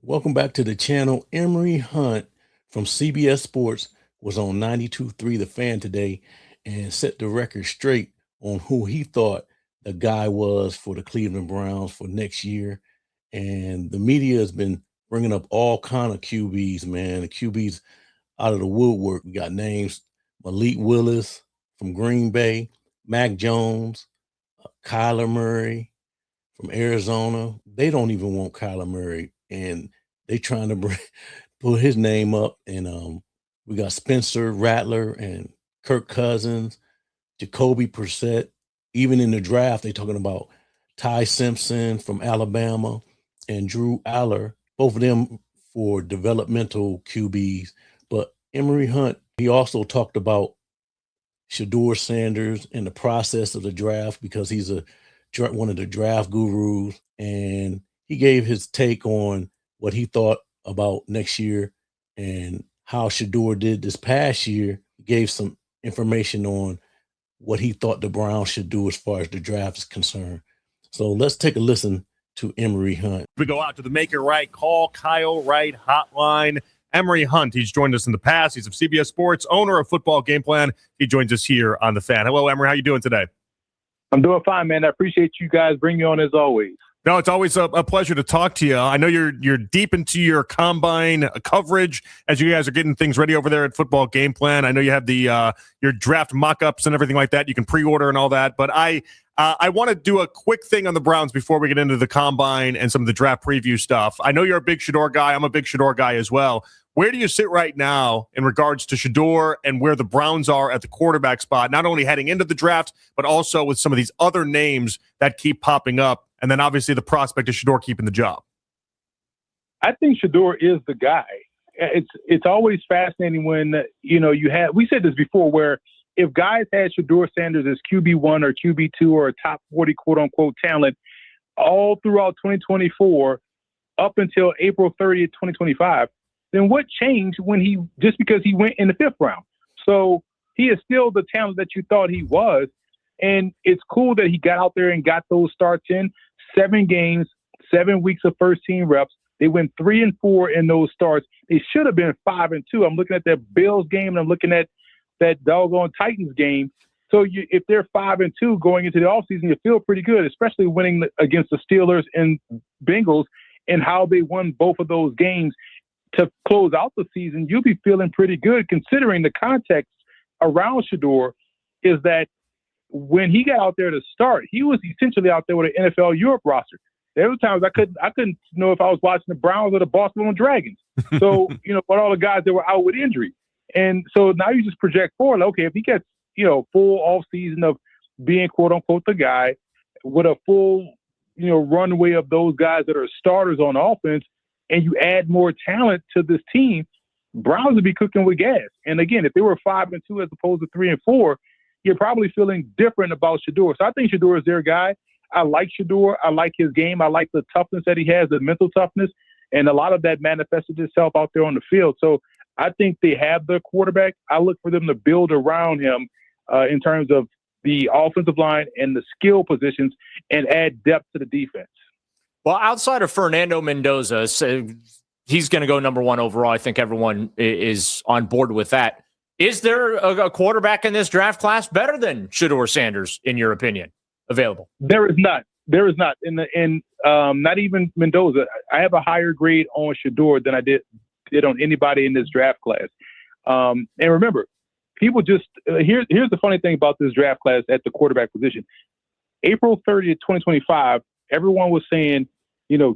Welcome back to the channel. Emory Hunt from CBS Sports was on 92.3 The Fan today and set the record straight on who he thought the guy was for the Cleveland Browns for next year. And the media has been bringing up all kind of QBs, man. The QBs out of the woodwork. We got names: Malik Willis from Green Bay, Mac Jones, Kyler Murray from Arizona. They don't even want Kyler Murray, and they trying to put his name up. And we got Spencer Rattler and Kirk Cousins, Jacoby Brissett. Even in the draft, they talking about Ty Simpson from Alabama and Drew Aller, both of them for developmental QBs. But Emory Hunt, he also talked about Shedeur Sanders in the process of the draft because he's one of the draft gurus, and he gave his take on what he thought about next year and how Shedeur did this past year. He gave some information on what he thought the Browns should do as far as the draft is concerned. So let's take a listen to Emory Hunt. We go out to the Make It Right Call Kyle Wright hotline. Emory Hunt, he's joined us in the past. He's of CBS Sports, owner of Football Game Plan. He joins us here on The Fan. Hello, Emory. How you doing today? I'm doing fine, man. I appreciate you guys bringing me on as always. No, it's always a pleasure to talk to you. I know you're deep into your combine coverage as you guys are getting things ready over there at Football Game Plan. I know you have the your draft mock-ups and everything like that. You can pre-order and all that. But I want to do a quick thing on the Browns before we get into the combine and some of the draft preview stuff. I know you're a big Shedeur guy. I'm a big Shedeur guy as well. Where do you sit right now in regards to Shedeur and where the Browns are at the quarterback spot, not only heading into the draft, but also with some of these other names that keep popping up, and then obviously the prospect of Shedeur keeping the job? I think Shedeur is the guy. It's always fascinating when, we said this before, where if guys had Shedeur Sanders as QB1 or QB2 or a top 40 quote-unquote talent all throughout 2024 up until April 30th, 2025, then what changed just because he went in the fifth round? So he is still the talent that you thought he was. And it's cool that he got out there and got those starts in 7 games, 7 weeks of first team reps. They went 3-4 in those starts. They should have been 5-2. I'm looking at that Bills game and I'm looking at that doggone Titans game. So if they're 5-2 going into the offseason, you feel pretty good, especially winning against the Steelers and Bengals and how they won both of those games. To close out the season, you'll be feeling pretty good considering the context around Shedeur is that when he got out there to start, he was essentially out there with an NFL Europe roster. There were times I couldn't know if I was watching the Browns or the Barcelona Dragons. So, but all the guys that were out with injury. And so now you just project forward, okay, if he gets, full off season of being quote unquote the guy with a full, runway of those guys that are starters on offense, and you add more talent to this team, Browns would be cooking with gas. And again, if they were 5-2 as opposed to 3-4, you're probably feeling different about Shedeur. So I think Shedeur is their guy. I like Shedeur. I like his game. I like the toughness that he has, the mental toughness, and a lot of that manifested itself out there on the field. So I think they have their quarterback. I look for them to build around him in terms of the offensive line and the skill positions and add depth to the defense. Well, outside of Fernando Mendoza, so he's going to go number 1 overall. I think everyone is on board with that. Is there a quarterback in this draft class better than Shedeur Sanders, in your opinion, available? There is not. There is not. And not even Mendoza. I have a higher grade on Shedeur than I did on anybody in this draft class. And remember, people just here's the funny thing about this draft class at the quarterback position. April 30th, 2025, everyone was saying,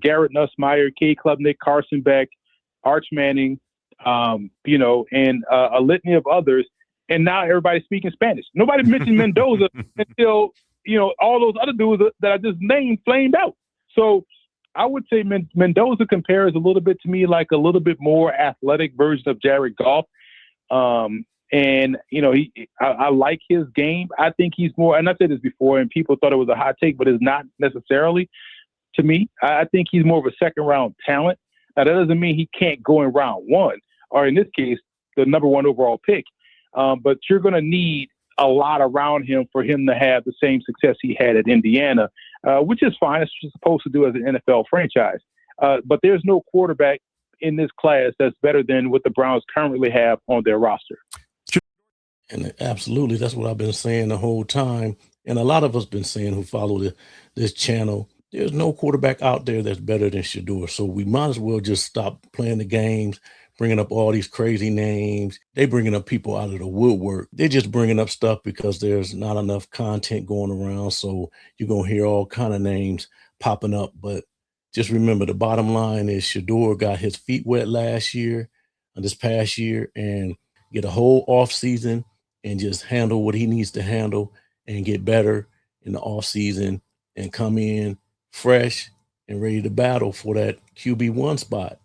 Garrett Nussmeier, Kay Klubnik, Carson Beck, Arch Manning, and a litany of others. And now everybody's speaking Spanish. Nobody mentioned Mendoza until, all those other dudes that I just named flamed out. So I would say Mendoza compares a little bit to me like a little bit more athletic version of Jared Goff. I like his game. I think he's more, and I said this before, and people thought it was a hot take, but it's not necessarily to me. I think he's more of a second round talent. Now, that doesn't mean he can't go in round 1, or in this case, the number 1 overall pick. But you're going to need a lot around him for him to have the same success he had at Indiana, which is fine. It's what you're supposed to do as an NFL franchise. But there's no quarterback in this class that's better than what the Browns currently have on their roster. And absolutely, that's what I've been saying the whole time. And a lot of us been saying who follow this channel. There's no quarterback out there that's better than Shedeur. So we might as well just stop playing the games, bringing up all these crazy names. They bringing up people out of the woodwork. They're just bringing up stuff because there's not enough content going around. So you're going to hear all kind of names popping up. But just remember, the bottom line is Shedeur got his feet wet last year, this past year, and get a whole off season and just handle what he needs to handle and get better in the off season and come in fresh and ready to battle for that QB1 spot.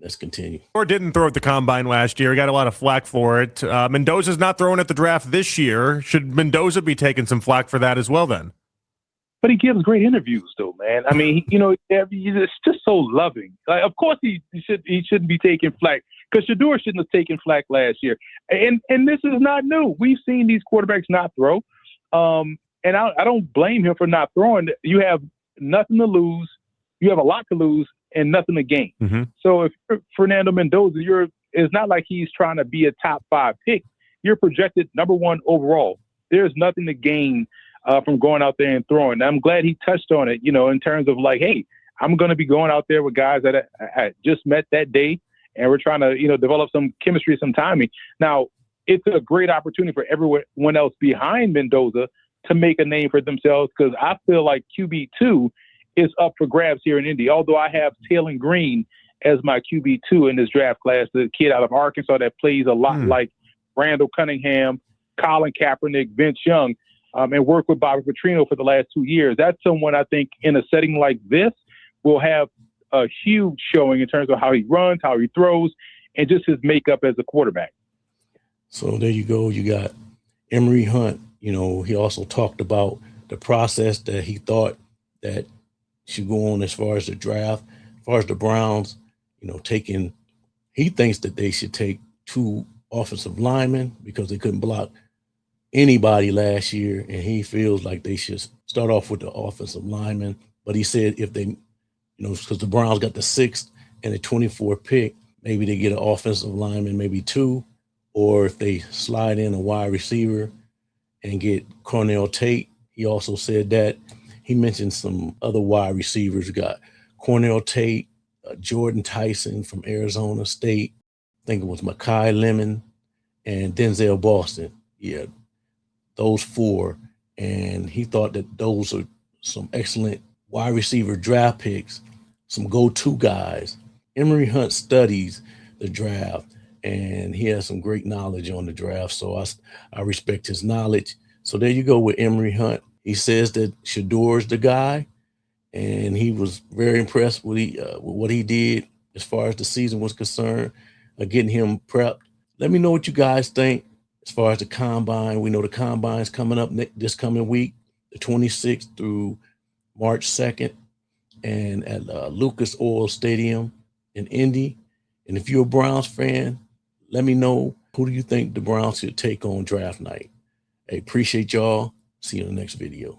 Let's continue. Or didn't throw at the combine last year. He got a lot of flack for it. Mendoza's not throwing at the draft this year. Should Mendoza be taking some flack for that as well then? But he gives great interviews, though, man. I mean, it's just so loving. Like, of course, he shouldn't be taking flack because Shedeur shouldn't have taken flack last year. And this is not new. We've seen these quarterbacks not throw, and I don't blame him for not throwing. You have nothing to lose. You have a lot to lose and nothing to gain. Mm-hmm. So if you're Fernando Mendoza, it's not like he's trying to be a top 5 pick. You're projected number 1 overall. There's nothing to gain from going out there and throwing. And I'm glad he touched on it, in terms of like, hey, I'm going to be going out there with guys that I just met that day, and we're trying to, develop some chemistry, some timing. Now, it's a great opportunity for everyone else behind Mendoza to make a name for themselves, because I feel like QB2 is up for grabs here in Indy. Although I have Taylor Green as my QB2 in this draft class, the kid out of Arkansas that plays a lot like Randall Cunningham, Colin Kaepernick, Vince Young, and worked with Bobby Petrino for the last 2 years. That's someone I think in a setting like this will have a huge showing in terms of how he runs, how he throws, and just his makeup as a quarterback. So there you go. You got Emory Hunt. He also talked about the process that he thought that should go on as far as the draft, as far as the Browns, he thinks that they should take 2 offensive linemen because they couldn't block anybody last year, and he feels like they should start off with the offensive lineman. But he said if they, because the Browns got the 6th and the 24th pick, maybe they get an offensive lineman, maybe 2, or if they slide in a wide receiver and get Cornell Tate. He also said that. He mentioned some other wide receivers. We got Cornell Tate, Jordan Tyson from Arizona State. I think it was Mekhi Lemon and Denzel Boston. Yeah, those 4. And he thought that those are some excellent wide receiver draft picks, some go-to guys. Emory Hunt studies the draft, and he has some great knowledge on the draft. So I respect his knowledge. So there you go with Emory Hunt. He says that Shedeur is the guy, and he was very impressed with what he did as far as the season was concerned, getting him prepped. Let me know what you guys think as far as the combine. We know the combine's coming up this coming week, the 26th through March 2nd, and at Lucas Oil Stadium in Indy. And if you're a Browns fan, let me know, who do you think the Browns should take on draft night? Hey, appreciate y'all. See you in the next video.